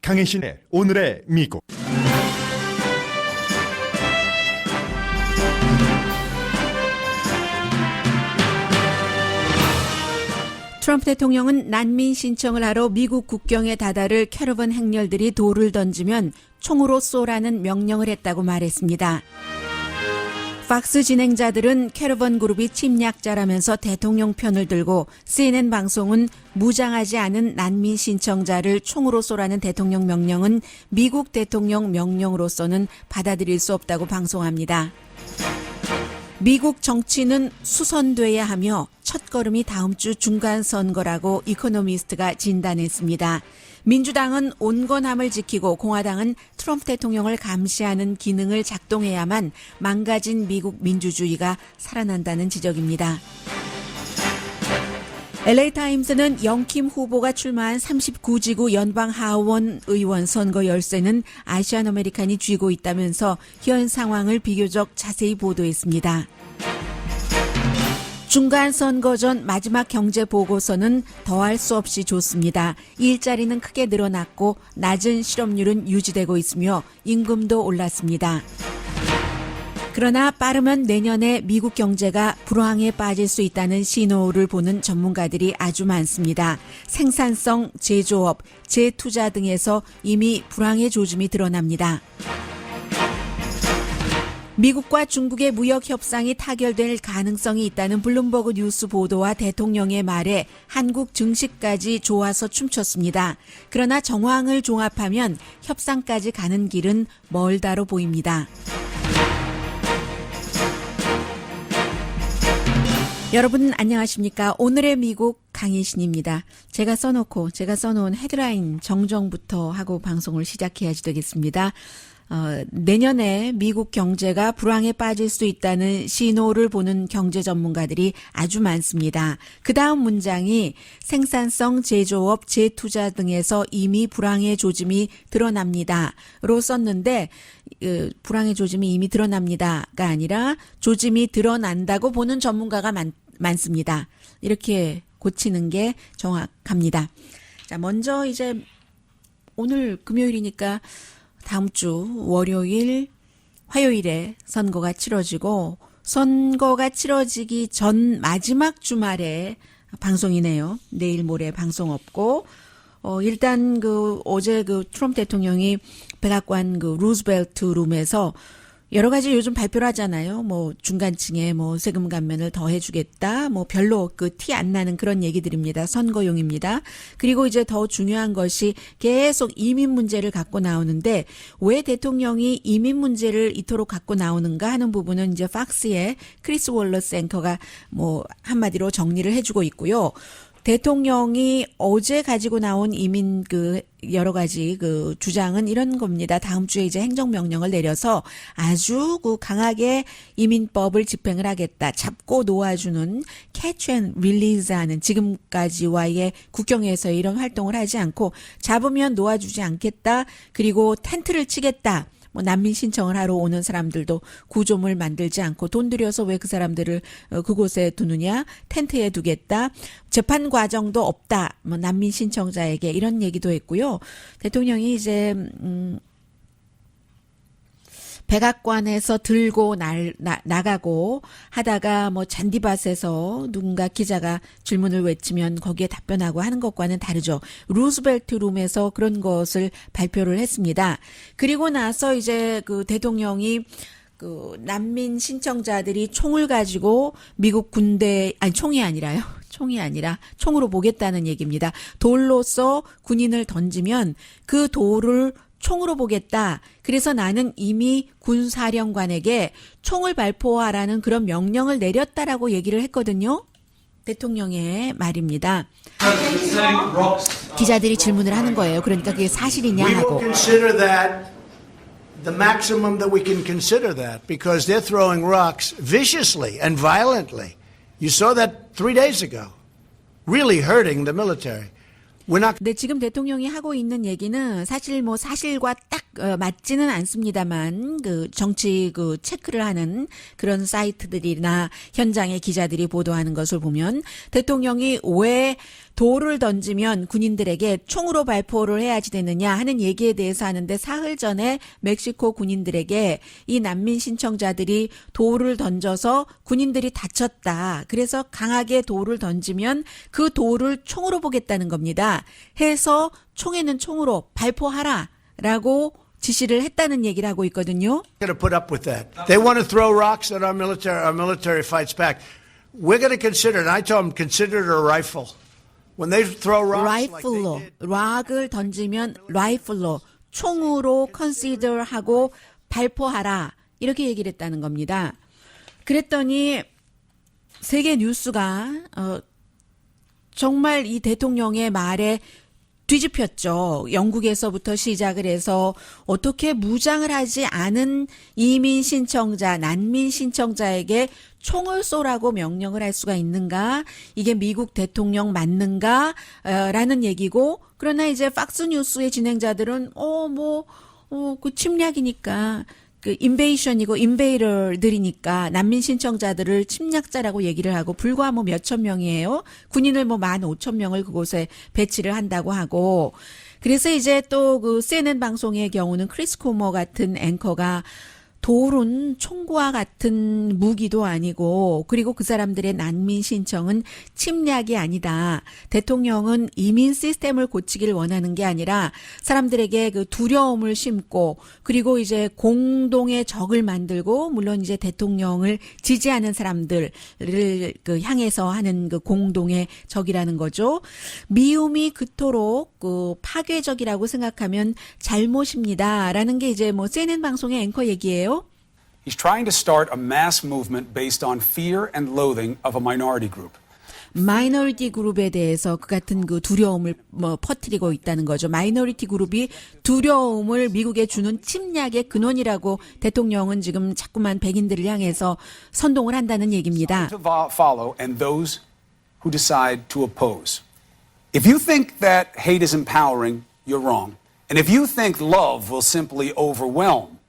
강혜신의 오늘의 미국. 트럼프 대통령은 난민 신청을 하러 미국 국경에 다다를 캐러밴 행렬들이 돌을 던지면 총으로 쏘라는 명령을 했다고 말했습니다. 팍스 진행자들은 캐러밴 그룹이 침략자라면서 대통령 편을 들고 CNN 방송은 무장하지 않은 난민 신청자를 총으로 쏘라는 대통령 명령은 미국 대통령 명령으로서는 받아들일 수 없다고 방송합니다. 미국 정치는 수선돼야 하며 첫걸음이 다음 주 중간선거라고 이코노미스트가 진단했습니다. 민주당은 온건함을 지키고 공화당은 트럼프 대통령을 감시하는 기능을 작동해야만 망가진 미국 민주주의가 살아난다는 지적입니다. LA타임스는 영킴 후보가 출마한 39지구 연방 하원 의원 선거 열쇠는 아시안 아메리칸이 쥐고 있다면서 현 상황을 비교적 자세히 보도했습니다. 중간 선거 전 마지막 경제 보고서는 더할 수 없이 좋습니다. 일자리는 크게 늘어났고 낮은 실업률은 유지되고 있으며 임금도 올랐습니다. 그러나 빠르면 내년에 미국 경제가 불황에 빠질 수 있다는 신호를 보는 전문가들이 아주 많습니다. 생산성, 제조업, 재투자 등에서 이미 불황의 조짐이 드러납니다. 미국과 중국의 무역 협상이 타결될 가능성이 있다는 블룸버그 뉴스 보도와 대통령의 말에 한국 증시까지 좋아서 춤췄습니다. 그러나 정황을 종합하면 협상까지 가는 길은 멀다로 보입니다. 여러분 안녕하십니까? 오늘의 미국 강혜신입니다. 제가 써놓은 헤드라인 정정부터 하고 방송을 시작해야지 되겠습니다. 내년에 미국 경제가 불황에 빠질 수 있다는 신호를 보는 경제 전문가들이 아주 많습니다. 그 다음 문장이 생산성, 제조업, 재투자 등에서 이미 불황의 조짐이 드러납니다로 썼는데 불황의 조짐이 이미 드러납니다가 아니라 조짐이 드러난다고 보는 전문가가 많습니다. 이렇게 고치는 게 정확합니다. 자, 먼저 이제 오늘 금요일이니까 다음 주 월요일, 화요일에 선거가 치러지고 선거가 치러지기 전 마지막 주말에 방송이네요. 내일 모레 방송 없고 일단 어제 트럼프 대통령이 백악관 루즈벨트 룸에서 여러 가지 요즘 발표를 하잖아요. 중간층에 세금 감면을 더 해주겠다. 별로 티 안 나는 그런 얘기들입니다. 선거용입니다. 그리고 이제 더 중요한 것이 계속 이민 문제를 갖고 나오는데 왜 대통령이 이민 문제를 이토록 갖고 나오는가 하는 부분은 이제 팍스의 크리스 월러스 앵커가 한마디로 정리를 해주고 있고요. 대통령이 어제 가지고 나온 이민 여러 가지 주장은 이런 겁니다. 다음 주에 이제 행정명령을 내려서 아주 강하게 이민법을 집행을 하겠다. 잡고 놓아주는 catch and release 하는 지금까지와의 국경에서의 이런 활동을 하지 않고 잡으면 놓아주지 않겠다. 그리고 텐트를 치겠다. 난민 신청을 하러 오는 사람들도 구조물 만들지 않고 돈 들여서 왜 그 사람들을 그곳에 두느냐, 텐트에 두겠다, 재판 과정도 없다, 난민 신청자에게 이런 얘기도 했고요. 대통령이 이제 백악관에서 들고 나가고 하다가 잔디밭에서 누군가 기자가 질문을 외치면 거기에 답변하고 하는 것과는 다르죠. 루즈벨트 룸에서 그런 것을 발표를 했습니다. 그리고 나서 이제 대통령이 난민 신청자들이 총을 가지고 미국 군대, 총이 아니라 총으로 보겠다는 얘기입니다. 돌로서 군인을 던지면 그 돌을 총으로 보겠다. 그래서 나는 이미 군사령관에게 총을 발포하라는 그런 명령을 내렸다라고 얘기를 했거든요. 대통령의 말입니다. 기자들이 질문을 하는 거예요. 그러니까 그게 사실이냐 하고. The maximum that we can consider that because they're throwing rocks viciously and violently. You saw that 3 days ago. Really hurting the military. 네, 지금 대통령이 하고 있는 얘기는 사실 사실과 딱 맞지는 않습니다만 그 정치 그 체크를 하는 그런 사이트들이나 현장의 기자들이 보도하는 것을 보면 대통령이 왜 돌을 던지면 군인들에게 총으로 발포를 해야지 되느냐 하는 얘기에 대해서 하는데 사흘 전에 멕시코 군인들에게 이 난민 신청자들이 돌을 던져서 군인들이 다쳤다. 그래서 강하게 돌을 던지면 그 돌을 총으로 보겠다는 겁니다. 해서 총에는 총으로 발포하라라고 지시를 했다는 얘기를 하고 있거든요. Going to put up with that. They want to throw rocks at our military fights back. We're going to consider it. I told them consider it a rifle. When they throw rocks like they 라이플로 did. 락을 던지면 라이플로 총으로 컨시더하고 발포하라 이렇게 얘기를 했다는 겁니다. 그랬더니 세계 뉴스가 정말 이 대통령의 말에 뒤집혔죠. 영국에서부터 시작을 해서 어떻게 무장을 하지 않은 이민 신청자, 난민 신청자에게 총을 쏘라고 명령을 할 수가 있는가? 이게 미국 대통령 맞는가? 라는 얘기고, 그러나 이제 팍스뉴스의 진행자들은, 그 침략이니까, 그 인베이션이고 인베이러들이니까 난민 신청자들을 침략자라고 얘기를 하고 불과 뭐 몇천 명이에요. 군인을 뭐 15,000명을 그곳에 배치를 한다고 하고 그래서 이제 또 그 CNN 방송의 경우는 크리스 코머 같은 앵커가 돌은 총과 같은 무기도 아니고 그리고 그 사람들의 난민 신청은 침략이 아니다. 대통령은 이민 시스템을 고치기를 원하는 게 아니라 사람들에게 그 두려움을 심고 그리고 이제 공동의 적을 만들고 물론 이제 대통령을 지지하는 사람들을 그 향해서 하는 그 공동의 적이라는 거죠. 미움이 그토록 그 파괴적이라고 생각하면 잘못입니다라는 게 이제 뭐 CNN 방송의 앵커 얘기예요. He's trying to start a mass movement based on fear and loathing of a minority group. 마이너리티 그룹에 대해서 그 같은 그 두려움을 뭐 퍼뜨리고 있다는 거죠. 마이너리티 그룹이 두려움을 미국에 주는 침략의 근원이라고 대통령은 지금 자꾸만 백인들을 향해서 선동을 한다는 얘기입니다. To follow and those who decide to oppose. If you think that hate is empowering, you're wrong. And if you think love will simply overwhelm,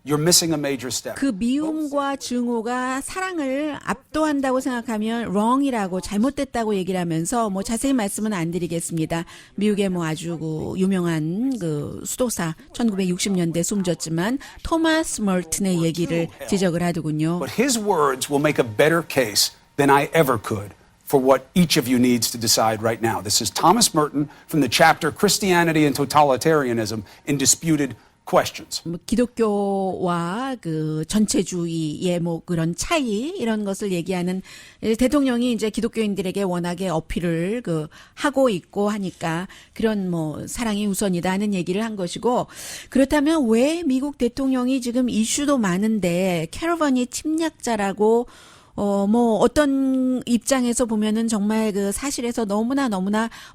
you're missing a major step. 그 미움과 증오가 사랑을 압도한다고 생각하면 wrong이라고 잘못됐다고 얘기를 하면서 뭐 자세히 말씀은 안 드리겠습니다. 미국의 뭐 아주 그 유명한 그 수도사 1960년대 숨졌지만 토마스 멀튼의 얘기를 지적을 하더군요. But his words will make a better case than I ever could for what each of you needs to decide right now. This is Thomas Merton from the chapter Christianity and Totalitarianism in Disputed Questions. 기독교와 그 전체주의의 뭐 그런 차이 이런 것을 얘기하는 대통령이 이제 기독교인들에게 워낙에 어필을 그 하고 있고 하니까 그런 뭐 사랑이 우선이다 하는 얘기를 한 것이고 그렇다면 왜 미국 대통령이 지금 이슈도 많은데 캐러van이 침략자라고 뭐 어떤 입장에서 보면은 정말 그 사실에서 너무나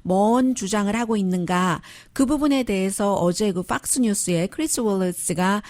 먼 주장을 하고 있는가 그 부분에 대해서 어제 그 팍스뉴스의 크리스 월러스가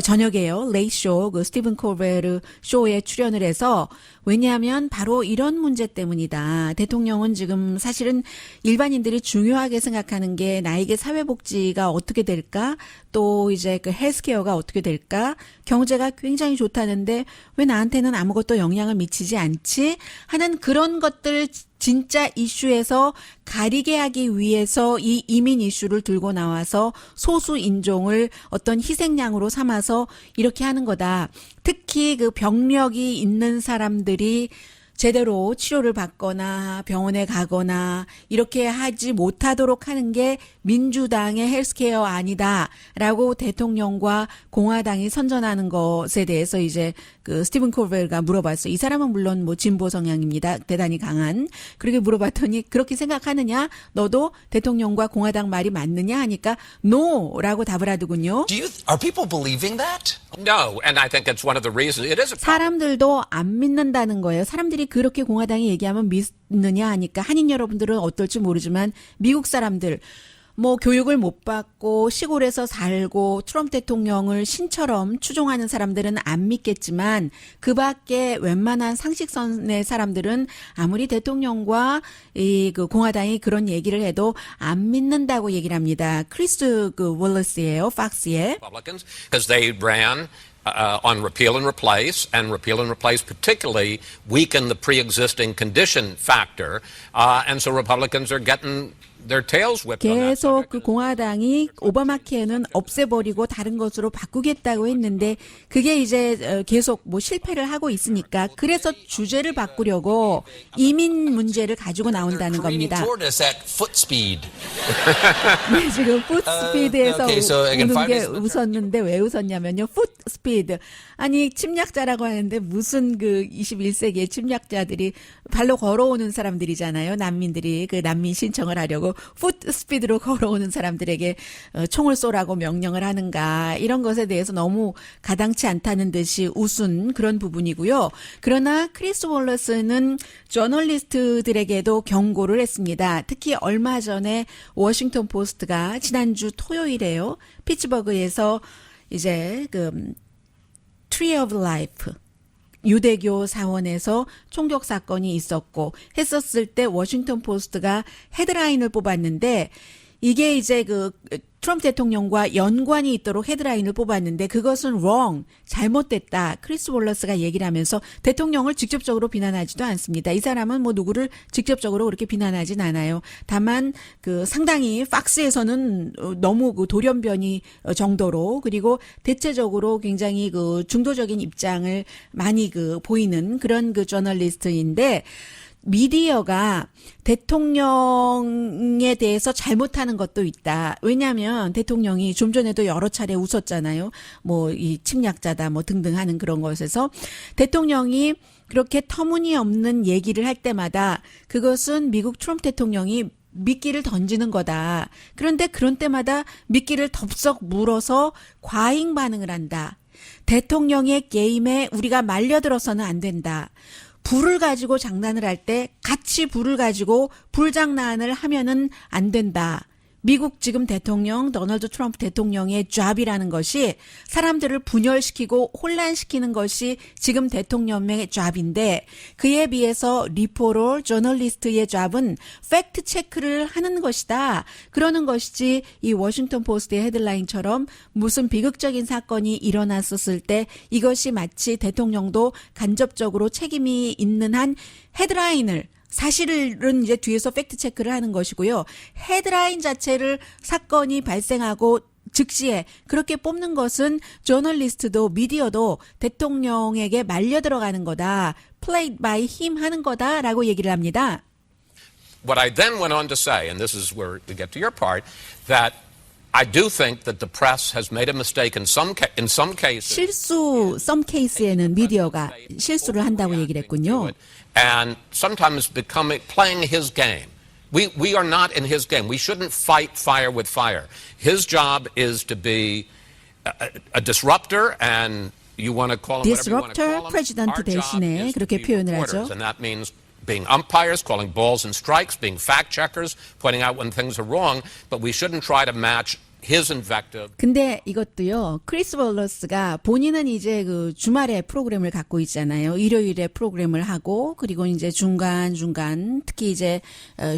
저녁에요. 레이트 쇼, 그 스티븐 콜베르 쇼에 출연을 해서 왜냐하면 바로 이런 문제 때문이다. 대통령은 지금 사실은 일반인들이 중요하게 생각하는 게 나에게 사회복지가 어떻게 될까? 또 이제 그 헬스케어가 어떻게 될까? 경제가 굉장히 좋다는데 왜 나한테는 아무것도 영향을 미치지 않지? 하는 그런 것들 진짜 이슈에서 가리게 하기 위해서 이 이민 이슈를 들고 나와서 소수 인종을 어떤 희생양으로 삼아서 이렇게 하는 거다. 특히 그 병력이 있는 사람들이 제대로 치료를 받거나 병원에 가거나 이렇게 하지 못하도록 하는 게 민주당의 헬스케어 아니다라고 대통령과 공화당이 선전하는 것에 대해서 이제 그 스티븐 콜베르가 물어봤어요. 이 사람은 물론 뭐 진보 성향입니다. 대단히 강한. 그렇게 물어봤더니 그렇게 생각하느냐? 너도 대통령과 공화당 말이 맞느냐 하니까 no라고 답을 하더군요. Are people believing that? No, and I think that's one of the reasons it is a problem. 사람들도 안 믿는다는 거예요. 사람들이 그렇게 공화당이 얘기하면 믿느냐 하니까 한인 여러분들은 어떨지 모르지만 미국 사람들 뭐 교육을 못 받고 시골에서 살고 트럼프 대통령을 신처럼 추종하는 사람들은 안 믿겠지만 그 밖에 웬만한 상식선의 사람들은 아무리 대통령과 그 공화당이 그런 얘기를 해도 안 믿는다고 얘기를 합니다. 크리스 월러스예요. 팍스의. Republicans, because they ran on repeal and replace particularly weakened the pre-existing condition factor, and so Republicans are getting their tails whipped on that 계속 subject. 그 공화당이 오바마 케어는 없애버리고 다른 것으로 바꾸겠다고 했는데 그게 이제 계속 뭐 실패를 하고 있으니까 그래서 주제를 바꾸려고 이민 문제를 가지고 나온다는 겁니다. Toward us at foot speed. 네, 지금 풋 스피드에서 okay, so again, 우는 게 5 days- 웃었는데 왜 웃었냐면요. 풋 스피드. 아니 침략자라고 하는데 무슨 그 21세기의 침략자들이 발로 걸어오는 사람들이잖아요. 난민들이 그 난민 신청을 하려고 풋 스피드로 걸어오는 사람들에게 총을 쏘라고 명령을 하는가 이런 것에 대해서 너무 가당치 않다는 듯이 웃은 그런 부분이고요. 그러나 크리스 월러스는 저널리스트들에게도 경고를 했습니다. 특히 얼마 전에 워싱턴 포스트가 지난주 토요일에요. 피츠버그에서 이제 그 Tree of Life 유대교 사원에서 총격 사건이 있었고 했었을 때 워싱턴 포스트가 헤드라인을 뽑았는데 이게 이제 그 트럼프 대통령과 연관이 있도록 헤드라인을 뽑았는데 그것은 wrong, 잘못됐다. 크리스 월러스가 얘기를 하면서 대통령을 직접적으로 비난하지도 않습니다. 이 사람은 뭐 누구를 직접적으로 그렇게 비난하진 않아요. 다만 그 상당히 팍스에서는 너무 그 돌연변이 정도로 그리고 대체적으로 굉장히 그 중도적인 입장을 많이 그 보이는 그런 그 저널리스트인데 미디어가 대통령에 대해서 잘못하는 것도 있다. 왜냐하면 대통령이 좀 전에도 여러 차례 웃었잖아요. 뭐 이 침략자다 뭐 등등 하는 그런 것에서 대통령이 그렇게 터무니없는 얘기를 할 때마다 그것은 미국 트럼프 대통령이 미끼를 던지는 거다. 그런데 그런 때마다 미끼를 덥석 물어서 과잉 반응을 한다. 대통령의 게임에 우리가 말려들어서는 안 된다. 불을 가지고 장난을 할 때 같이 불을 가지고 불장난을 하면은 안 된다. 미국 지금 대통령 도널드 트럼프 대통령의 잡이라는 것이 사람들을 분열시키고 혼란시키는 것이 지금 대통령의 잡인데 그에 비해서 리포러 저널리스트의 잡은 팩트 체크를 하는 것이다. 그러는 것이지 이 워싱턴 포스트의 헤드라인처럼 무슨 비극적인 사건이 일어났었을 때 이것이 마치 대통령도 간접적으로 책임이 있는 한 헤드라인을 사실은 이제 뒤에서 팩트 체크를 하는 것이고요. 헤드라인 자체를 사건이 발생하고 즉시에 그렇게 뽑는 것은 저널리스트도 미디어도 대통령에게 말려 들어가는 거다. Played by him 하는 거다라고 얘기를 합니다. What I then went on to say, and this is where we get to your part, that I do think that the press has made a mistake in some cases. some case에는 미디어가 실수를 한다고 얘기를 했군요. And sometimes playing his game. We are not in his game. We shouldn't fight fire with fire. His job is to be a disruptor, and you want to call him whatever you want to disruptor, call him. 프레지던트 Our job 대신에 is to 그렇게 be 표현을 reporters, 하죠. and that means being umpires, calling balls and strikes, being fact checkers, pointing out when things are wrong, but we shouldn't try to match his invective. 근데 이것도요, 크리스 월러스가 본인은 이제 그 주말에 프로그램을 갖고 있잖아요. 일요일에 프로그램을 하고, 그리고 이제 중간중간, 특히 이제,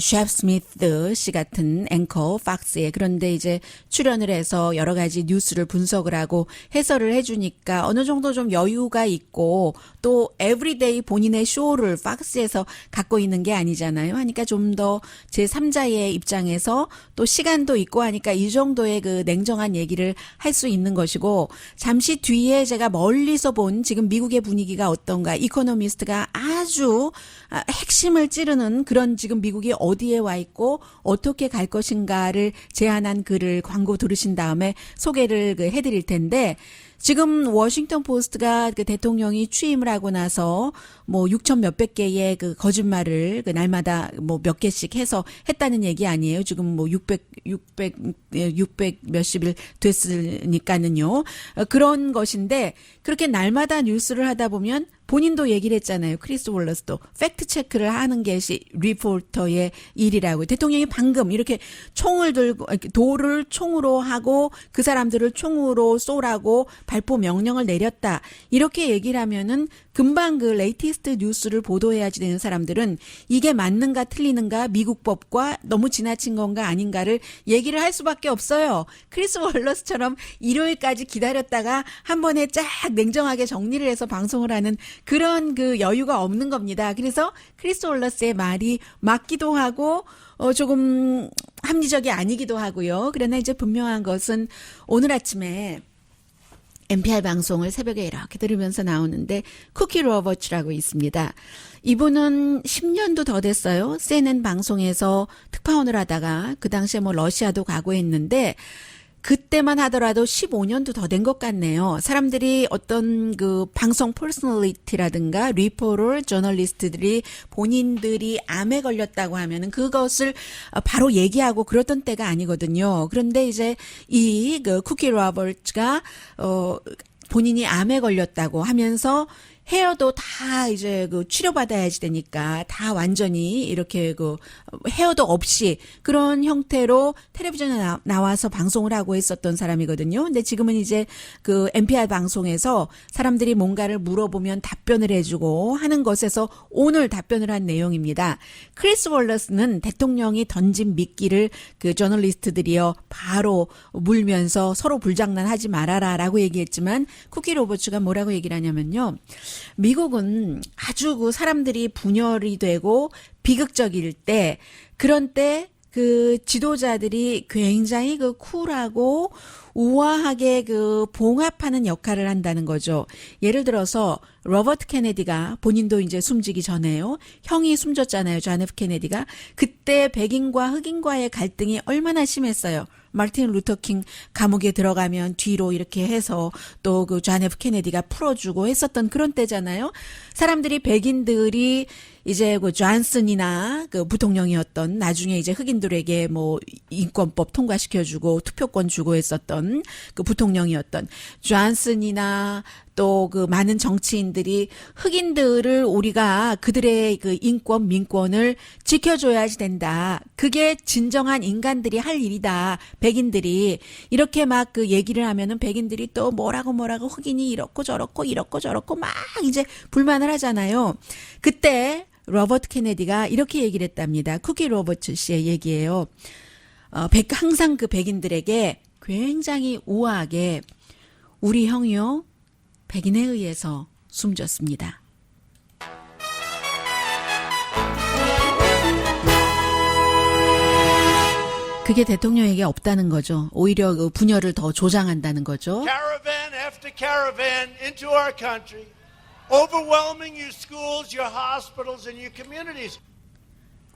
셰프 스미스 씨 같은 앵커, 팍스에, 그런데 이제 출연을 해서 여러 가지 뉴스를 분석을 하고 해설을 해주니까 어느 정도 좀 여유가 있고, 또 에브리데이 본인의 쇼를 팍스에서 갖고 있는 게 아니잖아요. 하니까 좀 더 제3자의 입장에서 또 시간도 있고 하니까 이 정도의 그 냉정한 얘기를 할 수 있는 것이고 잠시 뒤에 제가 멀리서 본 지금 미국의 분위기가 어떤가 이코노미스트가 아주 핵심을 찌르는 그런 지금 미국이 어디에 와 있고 어떻게 갈 것인가를 제안한 글을 광고 들으신 다음에 소개를 해드릴 텐데 지금 워싱턴 포스트가 그 대통령이 취임을 하고 나서 뭐 6천 몇백 개의 그 거짓말을 그 날마다 뭐 몇 개씩 해서 했다는 얘기 아니에요. 지금 뭐 600 몇십일 됐으니까는요. 그런 것인데 그렇게 날마다 뉴스를 하다 보면 본인도 얘기를 했잖아요. 크리스 월러스도 팩트 체크를 하는 것이 리포터의 일이라고. 대통령이 방금 이렇게 총을 들고 돌을 총으로 하고 그 사람들을 총으로 쏘라고 발포 명령을 내렸다. 이렇게 얘기를 하면은 금방 그 레이티스트 뉴스를 보도해야지 되는 사람들은 이게 맞는가 틀리는가 미국 법과 너무 지나친 건가 아닌가를 얘기를 할 수밖에 없어요. 크리스 월러스처럼 일요일까지 기다렸다가 한 번에 쫙 냉정하게 정리를 해서 방송을 하는 그런 그 여유가 없는 겁니다. 그래서 크리스 월러스의 말이 맞기도 하고 조금 합리적이 아니기도 하고요. 그러나 이제 분명한 것은 오늘 아침에 NPR 방송을 새벽에 이렇게 들으면서 나오는데 쿠키 로버츠라고 있습니다. 이분은 10년도 더 됐어요. CNN 방송에서 특파원을 하다가 그 당시에 뭐 러시아도 가고 했는데 그때만 하더라도 15년도 더 된 것 같네요. 사람들이 어떤 그 방송 퍼스널리티라든가 리포터, 저널리스트들이 본인들이 암에 걸렸다고 하면은 그것을 바로 얘기하고 그랬던 때가 아니거든요. 그런데 이제 이 그 쿠키 로버츠가 본인이 암에 걸렸다고 하면서 헤어도 다 이제 그 치료받아야지 되니까 다 완전히 이렇게 그 헤어도 없이 그런 형태로 텔레비전에 나와서 방송을 하고 있었던 사람이거든요. 근데 지금은 이제 그 NPR 방송에서 사람들이 뭔가를 물어보면 답변을 해주고 하는 것에서 오늘 답변을 한 내용입니다. 크리스 월러스는 대통령이 던진 미끼를 그 저널리스트들이요 바로 물면서 서로 불장난하지 말아라라고 얘기했지만 쿠키 로버츠가 뭐라고 얘기를 하냐면요. 미국은 아주 그 사람들이 분열이 되고 비극적일 때 그런 때 그 지도자들이 굉장히 그 쿨하고 우아하게 그 봉합하는 역할을 한다는 거죠. 예를 들어서 로버트 케네디가 본인도 이제 숨지기 전에요. 형이 숨졌잖아요. 존 F 케네디가. 그때 백인과 흑인과의 갈등이 얼마나 심했어요. 마르틴 루터 킹 감옥에 들어가면 뒤로 이렇게 해서 또 그 존 F 케네디가 풀어주고 했었던 그런 때잖아요. 사람들이 백인들이 이제 그 존슨이나 그 부통령이었던 나중에 이제 흑인들에게 뭐 인권법 통과시켜주고 투표권 주고 했었던 그 부통령이었던 존슨이나 또 그 많은 정치인들이 흑인들을 우리가 그들의 그 인권 민권을 지켜줘야지 된다. 그게 진정한 인간들이 할 일이다. 백인들이 이렇게 막 그 얘기를 하면은 백인들이 또 뭐라고 흑인이 이렇고 저렇고 막 이제 불만을 하잖아요. 그때 로버트 케네디가 이렇게 얘기를 했답니다. 쿠키 로버츠 씨의 얘기예요. 항상 그 백인들에게 굉장히 우아하게 우리 형이요 백인에 의해서 숨졌습니다. 그게 대통령에게 없다는 거죠. 오히려 그 분열을 더 조장한다는 거죠. Caravan after caravan into our country, overwhelming your schools, your hospitals, and your communities.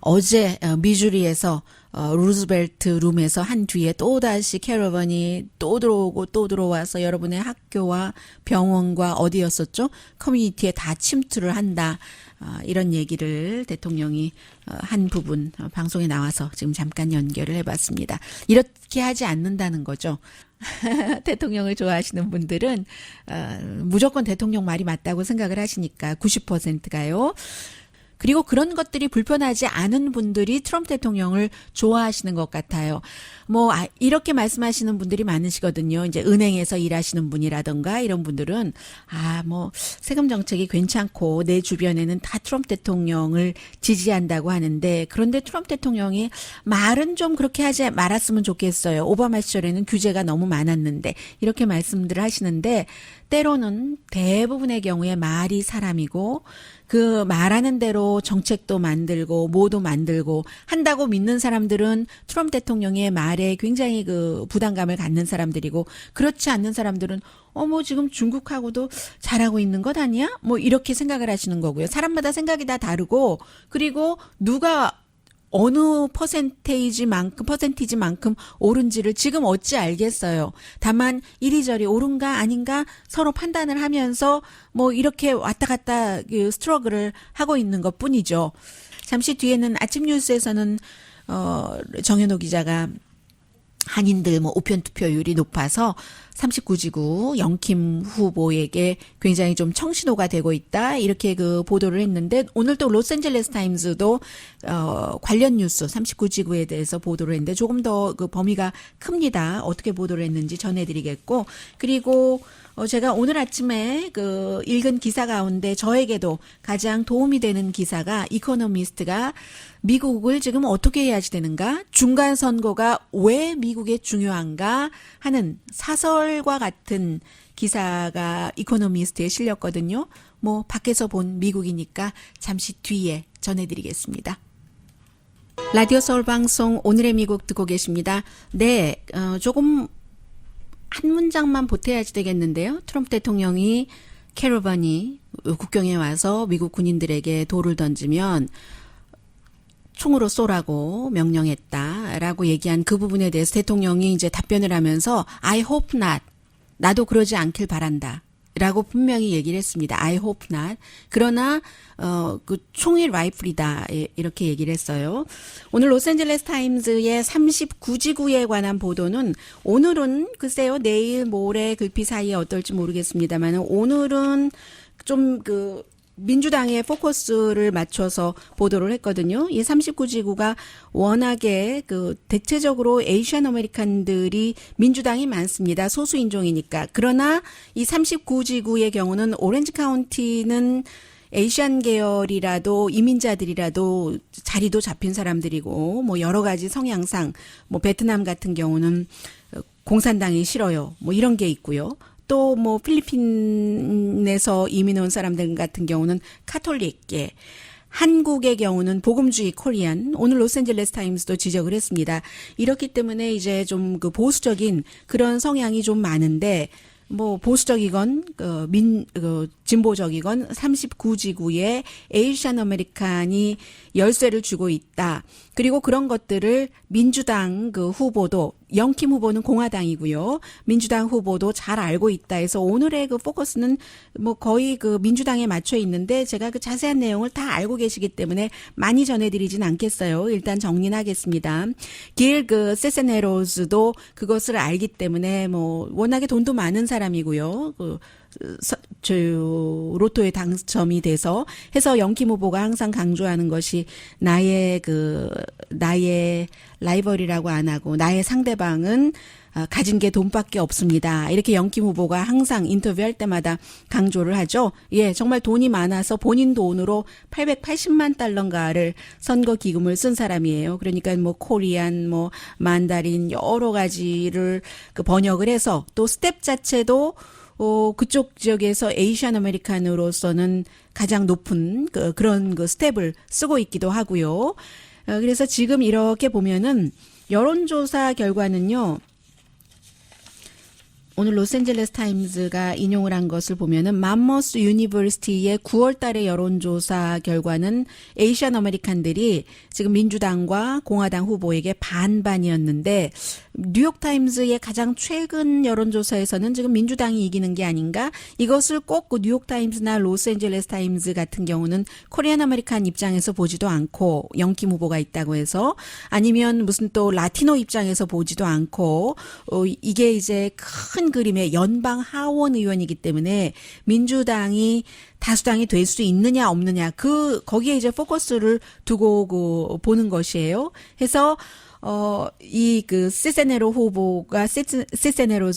어제 미주리에서 루즈벨트 룸에서 한 뒤에 또다시 캐러반이 또 들어오고 또 들어와서 여러분의 학교와 병원과 어디였었죠? 커뮤니티에 다 침투를 한다. 이런 얘기를 대통령이 한 부분 방송에 나와서 지금 잠깐 연결을 해봤습니다. 이렇게 하지 않는다는 거죠. 대통령을 좋아하시는 분들은 무조건 대통령 말이 맞다고 생각을 하시니까 90%가요. 그리고 그런 것들이 불편하지 않은 분들이 트럼프 대통령을 좋아하시는 것 같아요. 이렇게 말씀하시는 분들이 많으시거든요. 이제 은행에서 일하시는 분이라던가 이런 분들은 세금 정책이 괜찮고 내 주변에는 다 트럼프 대통령을 지지한다고 하는데 그런데 트럼프 대통령이 말은 좀 그렇게 하지 말았으면 좋겠어요. 오바마 시절에는 규제가 너무 많았는데 이렇게 말씀들을 하시는데 때로는 대부분의 경우에 말이 사람이고 그 말하는 대로 정책도 만들고 뭐도 만들고 한다고 믿는 사람들은 트럼프 대통령의 말에 굉장히 그 부담감을 갖는 사람들이고 그렇지 않는 사람들은 지금 중국하고도 잘하고 있는 것 아니야? 이렇게 생각을 하시는 거고요. 사람마다 생각이 다 다르고 그리고 누가 어느 퍼센티지만큼 옳은지를 지금 어찌 알겠어요. 다만 이리저리 옳은가 아닌가 서로 판단을 하면서 이렇게 왔다 갔다 스트러글을 하고 있는 것 뿐이죠. 잠시 뒤에는 아침 뉴스에서는 정현호 기자가 한인들 뭐 우편 투표율이 높아서 39지구 영킴 후보에게 굉장히 좀 청신호가 되고 있다. 이렇게 그 보도를 했는데 오늘 또 로스앤젤레스 타임즈도 관련 뉴스 39지구에 대해서 보도를 했는데 조금 더 그 범위가 큽니다. 어떻게 보도를 했는지 전해드리겠고 그리고 제가 오늘 아침에 그 읽은 기사 가운데 저에게도 가장 도움이 되는 기사가 이코노미스트가 미국을 지금 어떻게 해야지 되는가? 중간 선거가 왜 미국에 중요한가? 하는 사설과 같은 기사가 이코노미스트에 실렸거든요. 뭐 밖에서 본 미국이니까 잠시 뒤에 전해드리겠습니다. 라디오 서울 방송 오늘의 미국 듣고 계십니다. 네, 조금 한 문장만 보태야지 되겠는데요. 트럼프 대통령이 캐러반이 국경에 와서 미국 군인들에게 돌을 던지면 총으로 쏘라고 명령했다라고 얘기한 그 부분에 대해서 대통령이 이제 답변을 하면서 I hope not. 나도 그러지 않길 바란다. 라고 분명히 얘기를 했습니다. I hope not. 그러나 그 총이 라이플이다 이렇게 얘기를 했어요. 오늘 로스앤젤레스 타임즈의 39지구에 관한 보도는 오늘은 글쎄요 내일 모레 글피 사이에 어떨지 모르겠습니다만 오늘은 좀 그 민주당의 포커스를 맞춰서 보도를 했거든요. 이 39지구가 워낙에 그 대체적으로 에이시안 아메리칸들이 민주당이 많습니다. 소수 인종이니까. 그러나 이 39지구의 경우는 오렌지 카운티는 에이시안 계열이라도 이민자들이라도 자리도 잡힌 사람들이고 뭐 여러 가지 성향상 뭐 베트남 같은 경우는 공산당이 싫어요. 뭐 이런 게 있고요. 또 뭐 필리핀에서 이민 온 사람들 같은 경우는 카톨릭계, 한국의 경우는 복음주의 코리안, 오늘 로스앤젤레스 타임스도 지적을 했습니다. 이렇기 때문에 이제 좀 그 보수적인 그런 성향이 좀 많은데 뭐 보수적이건 진보적이건 39지구에 에이시안 아메리칸이 열쇠를 주고 있다. 그리고 그런 것들을 민주당 그 후보도 영킴 후보는 공화당이고요. 민주당 후보도 잘 알고 있다 해서 오늘의 그 포커스는 뭐 거의 그 민주당에 맞춰 있는데 제가 그 자세한 내용을 다 알고 계시기 때문에 많이 전해드리진 않겠어요. 일단 정리는 하겠습니다. 길 그 세세네로즈도 그것을 알기 때문에 뭐 워낙에 돈도 많은 사람이고요. 저 로또에 당첨이 돼서 해서 영킴 후보가 항상 강조하는 것이 나의 라이벌이라고 안 하고 나의 상대방은 가진 게 돈밖에 없습니다. 이렇게 영킴 후보가 항상 인터뷰할 때마다 강조를 하죠. 예, 정말 돈이 많아서 본인 돈으로 880만 달러인가를 선거 기금을 쓴 사람이에요. 그러니까 뭐 코리안, 뭐 만다린 여러 가지를 그 번역을 해서 또 스텝 자체도 그쪽 지역에서 에이시안 아메리칸으로서는 가장 높은 그런 스텝을 쓰고 있기도 하고요. 그래서 지금 이렇게 보면은 여론조사 결과는요. 오늘 로스앤젤레스 타임즈가 인용을 한 것을 보면은 맘모스 유니버시티의 9월 달의 여론조사 결과는 에이시안 아메리칸들이 지금 민주당과 공화당 후보에게 반반이었는데 뉴욕타임즈의 가장 최근 여론조사에서는 지금 민주당이 이기는 게 아닌가? 이것을 꼭 그 뉴욕타임즈나 로스앤젤레스 타임즈 같은 경우는 코리안 아메리칸 입장에서 보지도 않고 영킴 후보가 있다고 해서 아니면 무슨 또 라티노 입장에서 보지도 않고 이게 이제 큰 그림의 연방 하원 의원이기 때문에 민주당이 다수당이 될 수 있느냐 없느냐 거기에 이제 포커스를 두고 보는 것이에요. 해서 이 세세네로즈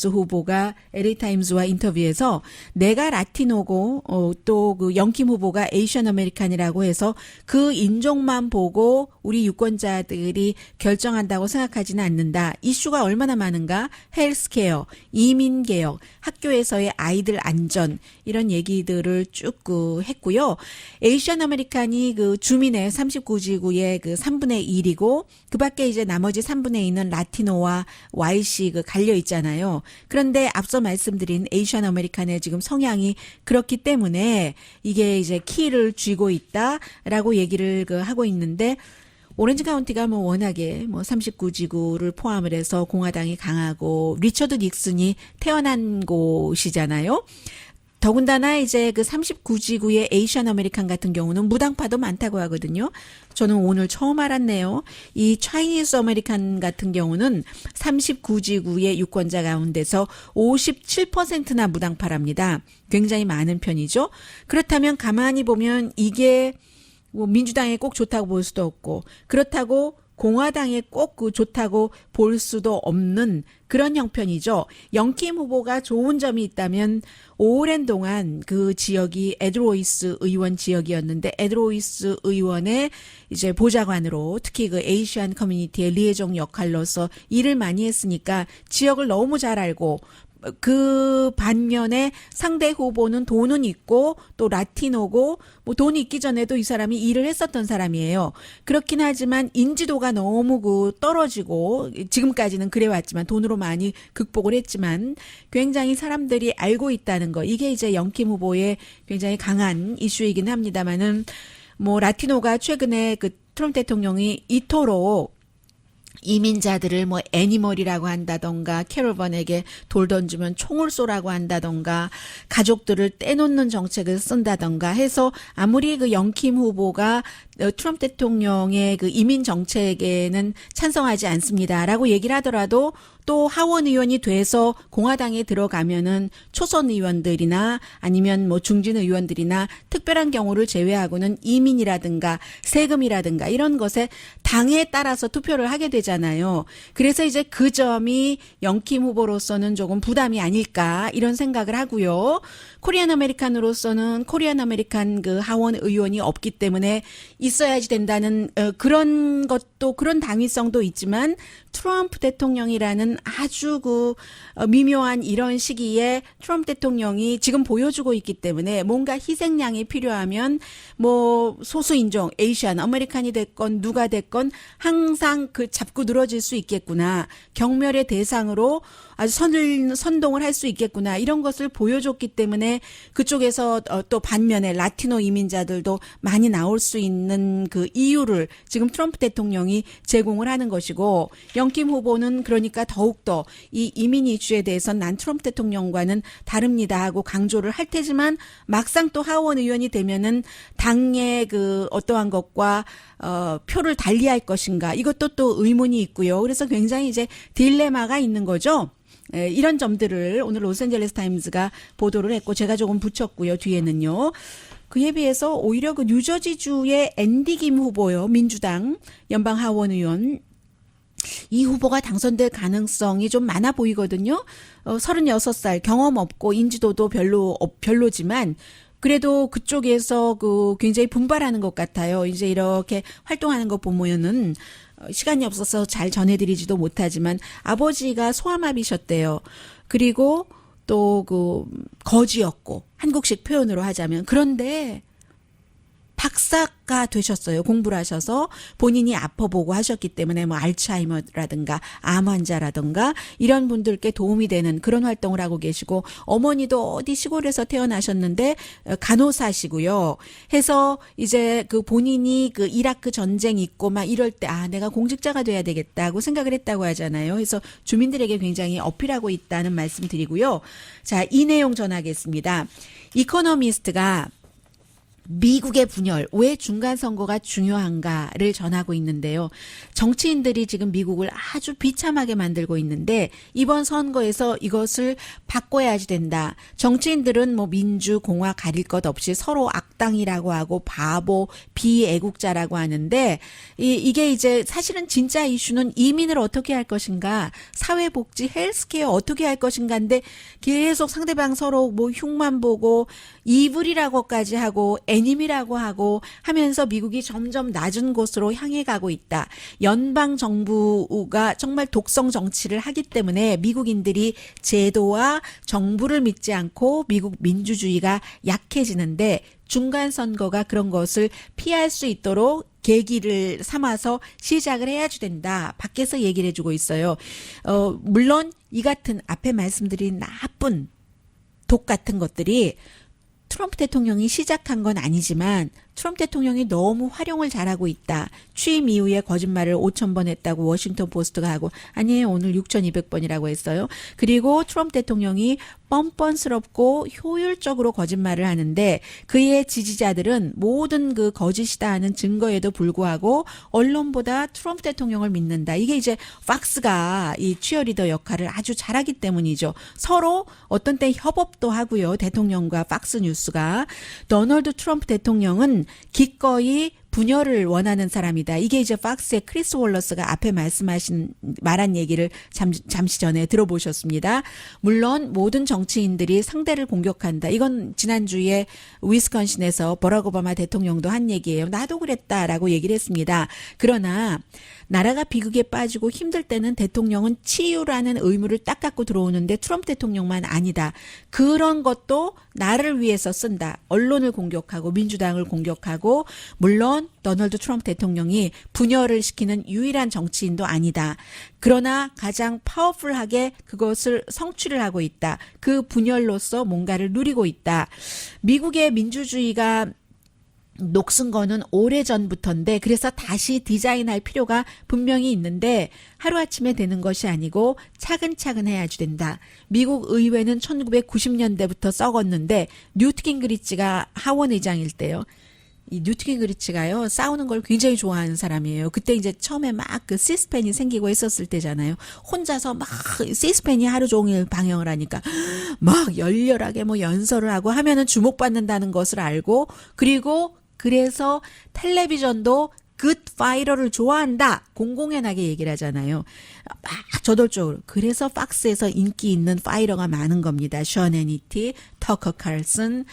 후보가 LA 타임즈와 인터뷰에서 내가 라티노고 또 그 영킴 후보가 에이시안 아메리칸이라고 해서 그 인종만 보고 우리 유권자들이 결정한다고 생각하지는 않는다. 이슈가 얼마나 많은가? 헬스케어, 이민개혁, 학교에서의 아이들 안전 이런 얘기들을 쭉 했고요. 에이시안 아메리칸이 그 주민의 39지구의 그 3분의 1이고 그 밖에 이제 나머지 3분의 2는 라티노와 YC 갈려 있잖아요. 그런데 앞서 말씀드린 에이시안 아메리칸의 지금 성향이 그렇기 때문에 이게 이제 키를 쥐고 있다라고 얘기를 하고 있는데 오렌지 카운티가 뭐 워낙에 뭐 39지구를 포함을 해서 공화당이 강하고 리처드 닉슨이 태어난 곳이잖아요. 더군다나 이제 그 39지구의 에이시안 아메리칸 같은 경우는 무당파도 많다고 하거든요. 저는 오늘 처음 알았네요. 이 차이니스 아메리칸 같은 경우는 39지구의 유권자 가운데서 57%나 무당파랍니다. 굉장히 많은 편이죠. 그렇다면 가만히 보면 이게 뭐 민주당에 꼭 좋다고 볼 수도 없고 그렇다고 공화당에 꼭 좋다고 볼 수도 없는 그런 형편이죠. 영킴 후보가 좋은 점이 있다면 오랜 동안 그 지역이 에드로이스 의원 지역이었는데 에드로이스 의원의 이제 보좌관으로 특히 그 에이시안 커뮤니티의 리에종 역할로서 일을 많이 했으니까 지역을 너무 잘 알고 그 반면에 상대 후보는 돈은 있고 또 라티노고 뭐 돈이 있기 전에도 이 사람이 일을 했었던 사람이에요. 그렇긴 하지만 인지도가 너무 그 떨어지고 지금까지는 그래왔지만 돈으로 많이 극복을 했지만 굉장히 사람들이 알고 있다는 거 이게 이제 영킴 후보의 굉장히 강한 이슈이긴 합니다만은 뭐 라티노가 최근에 그 트럼프 대통령이 이토록 이민자들을 뭐 애니멀이라고 한다던가 캐러번에게 돌 던지면 총을 쏘라고 한다던가 가족들을 떼놓는 정책을 쓴다던가 해서 아무리 그 영킴 후보가 트럼프 대통령의 그 이민 정책에는 찬성하지 않습니다라고 얘기를 하더라도 또 하원 의원이 돼서 공화당에 들어가면은 초선 의원들이나 아니면 뭐 중진 의원들이나 특별한 경우를 제외하고는 이민이라든가 세금이라든가 이런 것에 당에 따라서 투표를 하게 되잖아요. 그래서 이제 그 점이 영킴 후보로서는 조금 부담이 아닐까 이런 생각을 하고요. 코리안 아메리칸으로서는 코리안 아메리칸 그 하원 의원이 없기 때문에 있어야지 된다는 그런 것도 그런 당위성도 있지만 트럼프 대통령이라는 아주 그 미묘한 이런 시기에 트럼프 대통령이 지금 보여주고 있기 때문에 뭔가 희생양이 필요하면 뭐 소수인종, 에이시안, 아메리칸이 됐건 누가 됐건 항상 그 잡고 늘어질 수 있겠구나. 경멸의 대상으로 아주 선동을 할 수 있겠구나. 이런 것을 보여줬기 때문에 그쪽에서 또 반면에 라티노 이민자들도 많이 나올 수 있는 그 이유를 지금 트럼프 대통령이 제공을 하는 것이고 영킴 후보는 그러니까 더욱더 이 이민 이슈에 대해서는 난 트럼프 대통령과는 다릅니다 하고 강조를 할 테지만 막상 또 하원 의원이 되면은 당의 그 어떠한 것과 표를 달리할 것인가 이것도 또 의문이 있고요. 그래서 굉장히 이제 딜레마가 있는 거죠. 이런 점들을 오늘 로스앤젤레스 타임즈가 보도를 했고 제가 조금 붙였고요. 뒤에는요. 그에 비해서 오히려 그 뉴저지주의 앤디 김 후보요. 민주당 연방 하원 의원 이 후보가 당선될 가능성이 좀 많아 보이거든요. 36살 경험 없고 인지도도 별로지만 그래도 그쪽에서 그 굉장히 분발하는 것 같아요. 이제 이렇게 활동하는 거 보면은 시간이 없어서 잘 전해드리지도 못하지만 아버지가 소아마비셨대요. 그리고 또 그 거지였고 한국식 표현으로 하자면 그런데 박사가 되셨어요. 공부를 하셔서 본인이 아파보고 하셨기 때문에 뭐 알츠하이머라든가 암 환자라든가 이런 분들께 도움이 되는 그런 활동을 하고 계시고 어머니도 어디 시골에서 태어나셨는데 간호사시고요. 해서 이제 그 본인이 그 이라크 전쟁 있고 막 이럴 때 내가 공직자가 돼야 되겠다고 생각을 했다고 하잖아요. 그래서 주민들에게 굉장히 어필하고 있다는 말씀 드리고요. 자, 이 내용 전하겠습니다. 이코노미스트가 미국의 분열, 왜 중간선거가 중요한가를 전하고 있는데요. 정치인들이 지금 미국을 아주 비참하게 만들고 있는데 이번 선거에서 이것을 바꿔야지 된다. 정치인들은 뭐 민주, 공화 가릴 것 없이 서로 악당이라고 하고 바보, 비애국자라고 하는데 이게 이제 사실은 진짜 이슈는 이민을 어떻게 할 것인가, 사회복지, 헬스케어 어떻게 할 것인가인데 계속 상대방 서로 뭐 흉만 보고 이불이라고까지 하고 애님이라고 하고 하면서 미국이 점점 낮은 곳으로 향해 가고 있다. 연방 정부가 정말 독성 정치를 하기 때문에 미국인들이 제도와 정부를 믿지 않고 미국 민주주의가 약해지는데 중간 선거가 그런 것을 피할 수 있도록 계기를 삼아서 시작을 해야지 된다. 밖에서 얘기를 해주고 있어요. 물론 이 같은 앞에 말씀드린 나쁜 독 같은 것들이 트럼프 대통령이 시작한 건 아니지만 트럼프 대통령이 너무 활용을 잘하고 있다. 취임 이후에 거짓말을 5,000번 했다고 워싱턴 포스트가 하고 아니에요. 오늘 6,200번이라고 했어요. 그리고 트럼프 대통령이 뻔뻔스럽고 효율적으로 거짓말을 하는데 그의 지지자들은 모든 그 거짓이다 하는 증거에도 불구하고 언론보다 트럼프 대통령을 믿는다. 이게 이제 팍스가 이 치어리더 역할을 아주 잘하기 때문이죠. 서로 어떤 때 협업도 하고요. 대통령과 팍스 뉴스가. 도널드 트럼프 대통령은 기꺼이 분열을 원하는 사람이다. 이게 이제 팍스의 크리스 월러스가 앞에 말한 얘기를 잠시 전에 들어보셨습니다. 물론 모든 정치인들이 상대를 공격한다. 이건 지난주에 위스콘신에서 버락 오바마 대통령도 한 얘기예요. 나도 그랬다라고 얘기를 했습니다. 그러나 나라가 비극에 빠지고 힘들 때는 대통령은 치유라는 의무를 딱 갖고 들어오는데 트럼프 대통령만 아니다. 그런 것도 나를 위해서 쓴다. 언론을 공격하고 민주당을 공격하고 물론 도널드 트럼프 대통령이 분열을 시키는 유일한 정치인도 아니다. 그러나 가장 파워풀하게 그것을 성취를 하고 있다. 그 분열로서 뭔가를 누리고 있다. 미국의 민주주의가 녹슨 거는 오래전부터인데 그래서 다시 디자인할 필요가 분명히 있는데 하루아침에 되는 것이 아니고 차근차근 해야지 된다. 미국 의회는 1990년대부터 썩었는데 뉴트 깅그리치가 하원 의장일 때요. 이 뉴트 깅그리치가요 싸우는 걸 굉장히 좋아하는 사람이에요. 그때 이제 처음에 막 그 시스팬이 생기고 했었을 때잖아요. 혼자서 막 시스팬이 하루 종일 방영을 하니까 막 열렬하게 뭐 연설을 하고 하면은 주목받는다는 것을 알고 그래서 텔레비전도 굿 파이터를 좋아한다. 공공연하게 얘기를 하잖아요. 막 저돌적으로. 그래서 팍스에서 인기 있는 파이터가 많은 겁니다. 션 해니티, 터커 칼슨,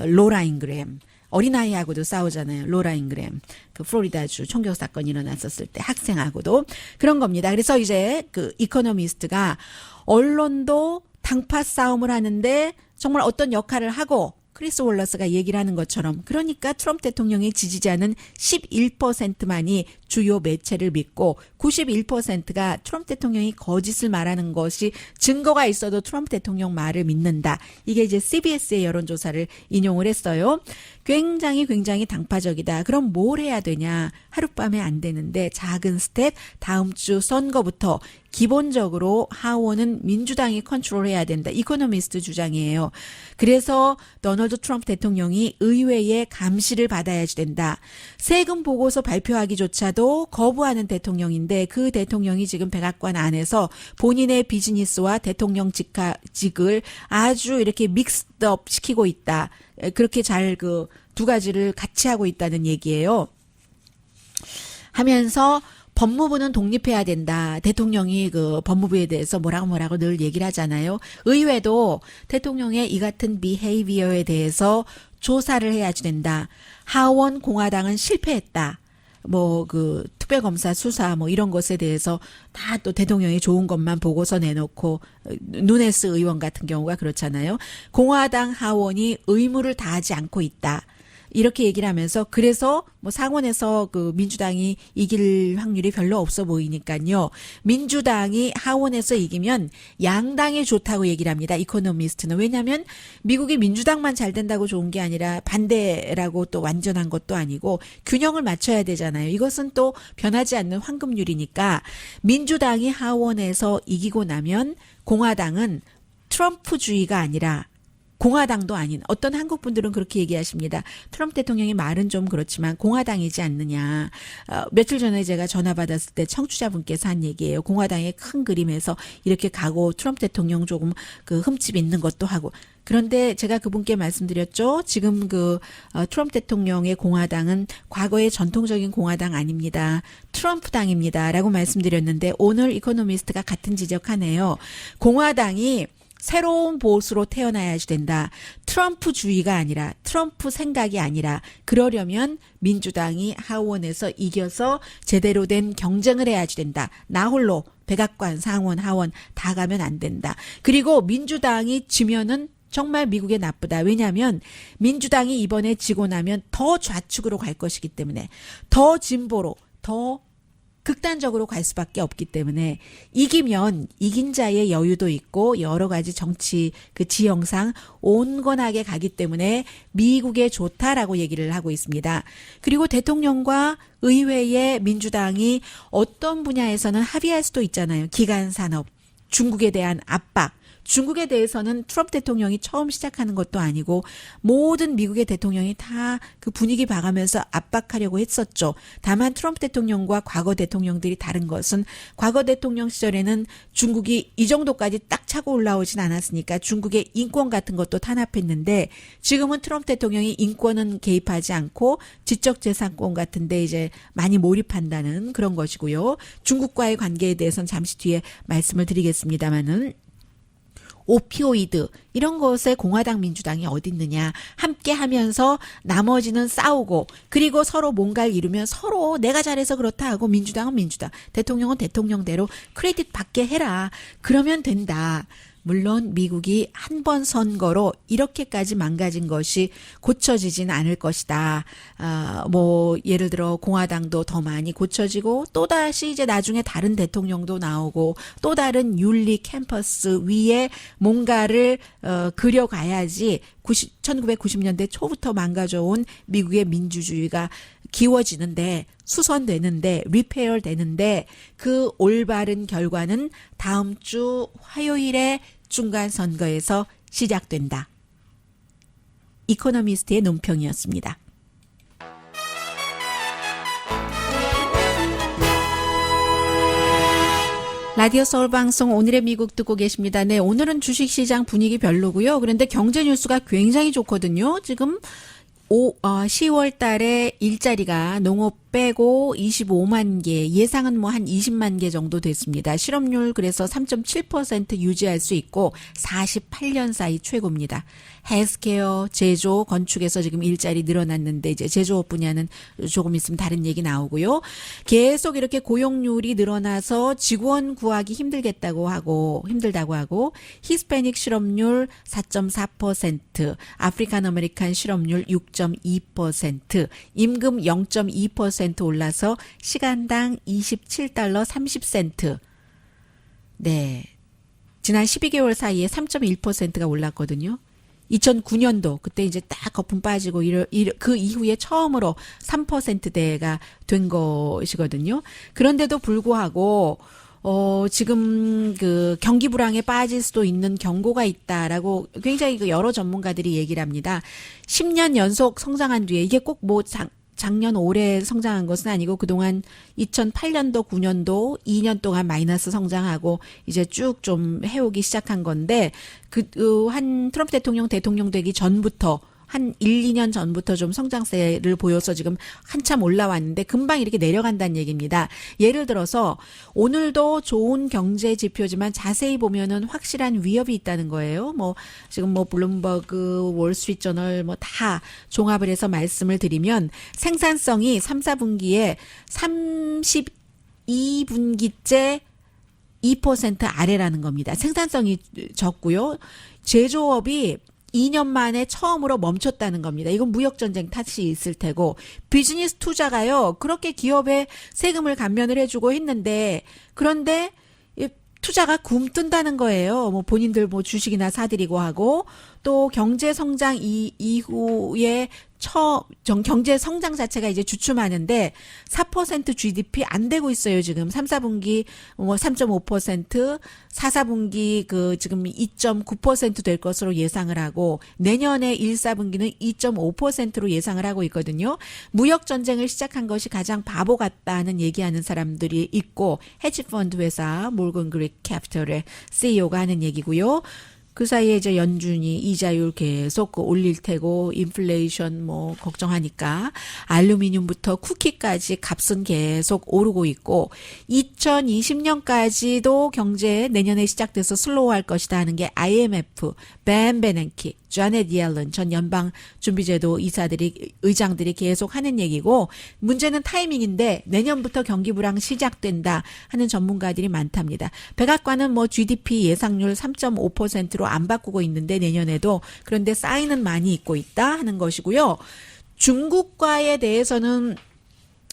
로라 잉그램. 어린아이하고도 싸우잖아요. 로라 잉그램. 그 플로리다주 총격 사건이 일어났었을 때 학생하고도 그런 겁니다. 그래서 이제 그 이코노미스트가 언론도 당파 싸움을 하는데 정말 어떤 역할을 하고 크리스 월러스가 얘기를 하는 것처럼 그러니까 트럼프 대통령의 지지자는 11%만이 주요 매체를 믿고 91%가 트럼프 대통령이 거짓을 말하는 것이 증거가 있어도 트럼프 대통령 말을 믿는다. 이게 이제 CBS의 여론조사를 인용을 했어요. 굉장히 당파적이다. 그럼 뭘 해야 되냐. 하룻밤에 안 되는데 작은 스텝 다음 주 선거부터 기본적으로 하원은 민주당이 컨트롤해야 된다. 이코노미스트 주장이에요. 그래서 도널드 트럼프 대통령이 의회의 감시를 받아야지 된다. 세금 보고서 발표하기조차도 거부하는 대통령인데 그 대통령이 지금 백악관 안에서 본인의 비즈니스와 대통령 직을 아주 이렇게 믹스업 시키고 있다. 그렇게 잘 그 두 가지를 같이 하고 있다는 얘기예요. 하면서 법무부는 독립해야 된다. 대통령이 그 법무부에 대해서 뭐라고 늘 얘기를 하잖아요. 의회도 대통령의 이 같은 비헤이비어에 대해서 조사를 해야지 된다. 하원 공화당은 실패했다. 뭐 그 특별검사 수사 뭐 이런 것에 대해서 다 또 대통령이 좋은 것만 보고서 내놓고 누네스 의원 같은 경우가 그렇잖아요. 공화당 하원이 의무를 다하지 않고 있다. 이렇게 얘기를 하면서 그래서 뭐 상원에서 그 민주당이 이길 확률이 별로 없어 보이니까요. 민주당이 하원에서 이기면 양당이 좋다고 얘기를 합니다. 이코노미스트는. 왜냐하면 미국이 민주당만 잘 된다고 좋은 게 아니라 반대라고 또 완전한 것도 아니고 균형을 맞춰야 되잖아요. 이것은 또 변하지 않는 황금률이니까 민주당이 하원에서 이기고 나면 공화당은 트럼프주의가 아니라 공화당도 아닌 어떤 한국 분들은 그렇게 얘기하십니다. 트럼프 대통령의 말은 좀 그렇지만 공화당이지 않느냐. 며칠 전에 제가 전화 받았을 때 청취자분께서 한 얘기예요. 공화당의 큰 그림에서 이렇게 가고 트럼프 대통령 조금 그 흠집 있는 것도 하고. 그런데 제가 그분께 말씀드렸죠. 지금 그 트럼프 대통령의 공화당은 과거의 전통적인 공화당 아닙니다. 트럼프당입니다. 라고 말씀드렸는데 오늘 이코노미스트가 같은 지적하네요. 공화당이 새로운 보수로 태어나야지 된다. 트럼프주의가 아니라 트럼프 생각이 아니라 그러려면 민주당이 하원에서 이겨서 제대로 된 경쟁을 해야지 된다. 나 홀로 백악관, 상원, 하원 다 가면 안 된다. 그리고 민주당이 지면은 정말 미국에 나쁘다. 왜냐하면 민주당이 이번에 지고 나면 더 좌측으로 갈 것이기 때문에 더 진보로 더 극단적으로 갈 수밖에 없기 때문에 이기면 이긴 자의 여유도 있고 여러 가지 정치 그 지형상 온건하게 가기 때문에 미국에 좋다라고 얘기를 하고 있습니다. 그리고 대통령과 의회의 민주당이 어떤 분야에서는 합의할 수도 있잖아요. 기간 산업, 중국에 대한 압박. 중국에 대해서는 트럼프 대통령이 처음 시작하는 것도 아니고 모든 미국의 대통령이 다 그 분위기 봐가면서 압박하려고 했었죠. 다만 트럼프 대통령과 과거 대통령들이 다른 것은 과거 대통령 시절에는 중국이 이 정도까지 딱 차고 올라오진 않았으니까 중국의 인권 같은 것도 탄압했는데 지금은 트럼프 대통령이 인권은 개입하지 않고 지적재산권 같은데 이제 많이 몰입한다는 그런 것이고요. 중국과의 관계에 대해서는 잠시 뒤에 말씀을 드리겠습니다마는 오피오이드 이런 것에 공화당 민주당이 어디 있느냐 함께 하면서 나머지는 싸우고 그리고 서로 뭔가를 이루면 서로 내가 잘해서 그렇다 하고 민주당은 민주당 대통령은 대통령대로 크레딧 받게 해라 그러면 된다. 물론 미국이 한 번 선거로 이렇게까지 망가진 것이 고쳐지진 않을 것이다. 뭐 예를 들어 공화당도 더 많이 고쳐지고 또다시 이제 나중에 다른 대통령도 나오고 또 다른 윤리 캠퍼스 위에 뭔가를 그려가야지 1990년대 초부터 망가져온 미국의 민주주의가 기워지는데 수선되는데 리페어 되는데 그 올바른 결과는 다음 주 화요일에 중간 선거에서 시작된다. 이코노미스트의 논평이었습니다. 라디오 서울 방송 오늘의 미국 듣고 계십니다. 네, 오늘은 주식시장 분위기 별로고요. 그런데 경제 뉴스가 굉장히 좋거든요. 지금 10월 달에 일자리가 농업 빼고 25만 개, 예상은 뭐 한 20만 개 정도 됐습니다. 실업률 그래서 3.7% 유지할 수 있고 48년 사이 최고입니다. 헬스케어, 제조, 건축에서 지금 일자리 늘어났는데 이제 제조업 분야는 조금 있으면 다른 얘기 나오고요. 계속 이렇게 고용률이 늘어나서 직원 구하기 힘들다고 하고 히스패닉 실업률 4.4%, 아프리칸 아메리칸 실업률 6.2%, 임금 0.2% 올라서 시간당 27달러 30센트. 네. 지난 12개월 사이에 3.1%가 올랐거든요. 2009년도 그때 이제 딱 거품 빠지고 그 이후에 처음으로 3%대가 된 것이거든요. 그런데도 불구하고 지금 그 경기 불황에 빠질 수도 있는 경고가 있다라고 굉장히 그 여러 전문가들이 얘기를 합니다. 10년 연속 성장한 뒤에 이게 꼭 뭐 작년 올해 성장한 것은 아니고 그동안 2008년도 9년도 2년 동안 마이너스 성장하고 이제 쭉 좀 해오기 시작한 건데 한 트럼프 대통령 되기 전부터 한 1, 2년 전부터 좀 성장세를 보여서 지금 한참 올라왔는데 금방 이렇게 내려간다는 얘기입니다. 예를 들어서 오늘도 좋은 경제 지표지만 자세히 보면은 확실한 위협이 있다는 거예요. 뭐 지금 뭐 블룸버그, 월스트리트저널 뭐 다 종합을 해서 말씀을 드리면 생산성이 3, 4분기에 32분기째 2% 아래라는 겁니다. 생산성이 적고요. 제조업이 2년 만에 처음으로 멈췄다는 겁니다. 이건 무역전쟁 탓이 있을 테고 비즈니스 투자가요. 그렇게 기업에 세금을 감면을 해주고 했는데 그런데 투자가 굼뜬다는 거예요. 뭐 본인들 뭐 주식이나 사들이고 하고 또 경제 성장 이후에 경제 성장 자체가 이제 주춤하는데 4% GDP 안 되고 있어요. 지금 3, 4분기 뭐 3.5%, 4, 4분기 그 지금 2.9% 될 것으로 예상을 하고 내년에 1, 4분기는 2.5%로 예상을 하고 있거든요. 무역 전쟁을 시작한 것이 가장 바보 같다는 얘기하는 사람들이 있고 헤지펀드 회사 몰건 그릭 캐피털의 CEO가 하는 얘기고요. 그 사이에 이제 연준이 이자율 계속 올릴 테고 인플레이션 뭐 걱정하니까 알루미늄부터 쿠키까지 값은 계속 오르고 있고 2020년까지도 경제 내년에 시작돼서 슬로우할 것이다 하는 게 IMF, 벤 베넨키, 자넷 옐런 전 연방준비제도 의장들이 계속 하는 얘기고 문제는 타이밍인데 내년부터 경기 불황 시작된다 하는 전문가들이 많답니다. 백악관은 뭐 GDP 예상률 3.5%로 안 바꾸고 있는데 내년에도 그런데 사인은 많이 있고 있다 하는 것이고요. 중국과에 대해서는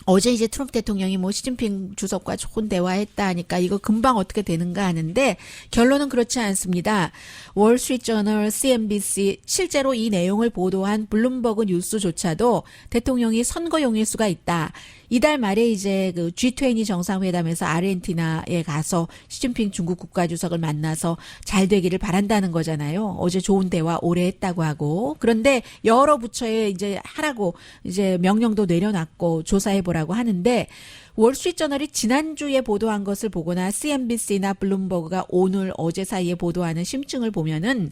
어제 이제 트럼프 대통령이 뭐 시진핑 주석과 좋은 대화했다 하니까 이거 금방 어떻게 되는가 하는데 결론은 그렇지 않습니다. 월스트리트저널, CNBC 실제로 이 내용을 보도한 블룸버그 뉴스조차도 대통령이 선거용일 수가 있다. 이달 말에 이제 그 G20 정상회담에서 아르헨티나에 가서 시진핑 중국 국가주석을 만나서 잘 되기를 바란다는 거잖아요. 어제 좋은 대화 오래 했다고 하고. 그런데 여러 부처에 이제 하라고 이제 명령도 내려놨고 조사해 보라고 하는데 월스트리트저널이 지난주에 보도한 것을 보거나 CNBC나 블룸버그가 오늘 어제 사이에 보도하는 심증을 보면은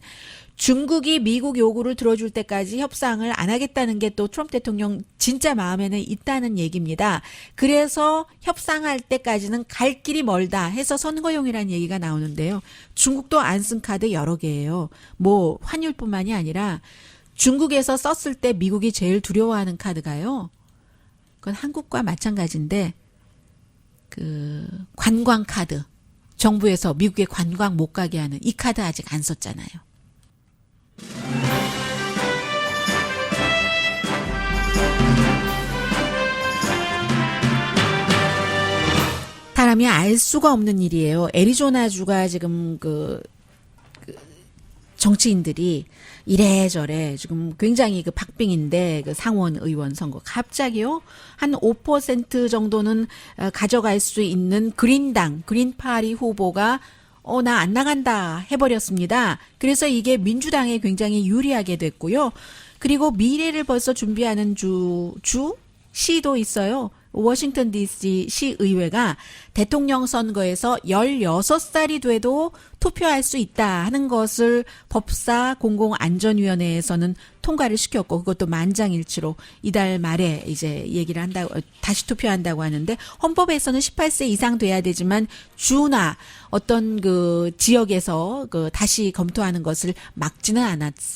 중국이 미국 요구를 들어줄 때까지 협상을 안 하겠다는 게 또 트럼프 대통령 진짜 마음에는 있다는 얘기입니다. 그래서 협상할 때까지는 갈 길이 멀다 해서 선거용이라는 얘기가 나오는데요. 중국도 안 쓴 카드 여러 개예요. 뭐 환율뿐만이 아니라 중국에서 썼을 때 미국이 제일 두려워하는 카드가요. 그건 한국과 마찬가지인데 그 관광 카드. 정부에서 미국에 관광 못 가게 하는 이 카드 아직 안 썼잖아요. 사람이 알 수가 없는 일이에요. 애리조나주가 지금 그 정치인들이 이래저래 지금 굉장히 그 박빙인데 그 상원 의원 선거 갑자기요 한 5% 정도는 가져갈 수 있는 그린당 그린파리 후보가 나 안 나간다 해버렸습니다. 그래서 이게 민주당에 굉장히 유리하게 됐고요. 그리고 미래를 벌써 준비하는 시도 있어요. 워싱턴 DC 시의회가 대통령 선거에서 16살이 돼도 투표할 수 있다 하는 것을 법사 공공안전위원회에서는 통과를 시켰고 그것도 만장일치로 이달 말에 이제 얘기를 한다고 다시 투표한다고 하는데 헌법에서는 18세 이상 돼야 되지만 주나 어떤 그 지역에서 그 다시 검토하는 것을 막지는 않았습니다.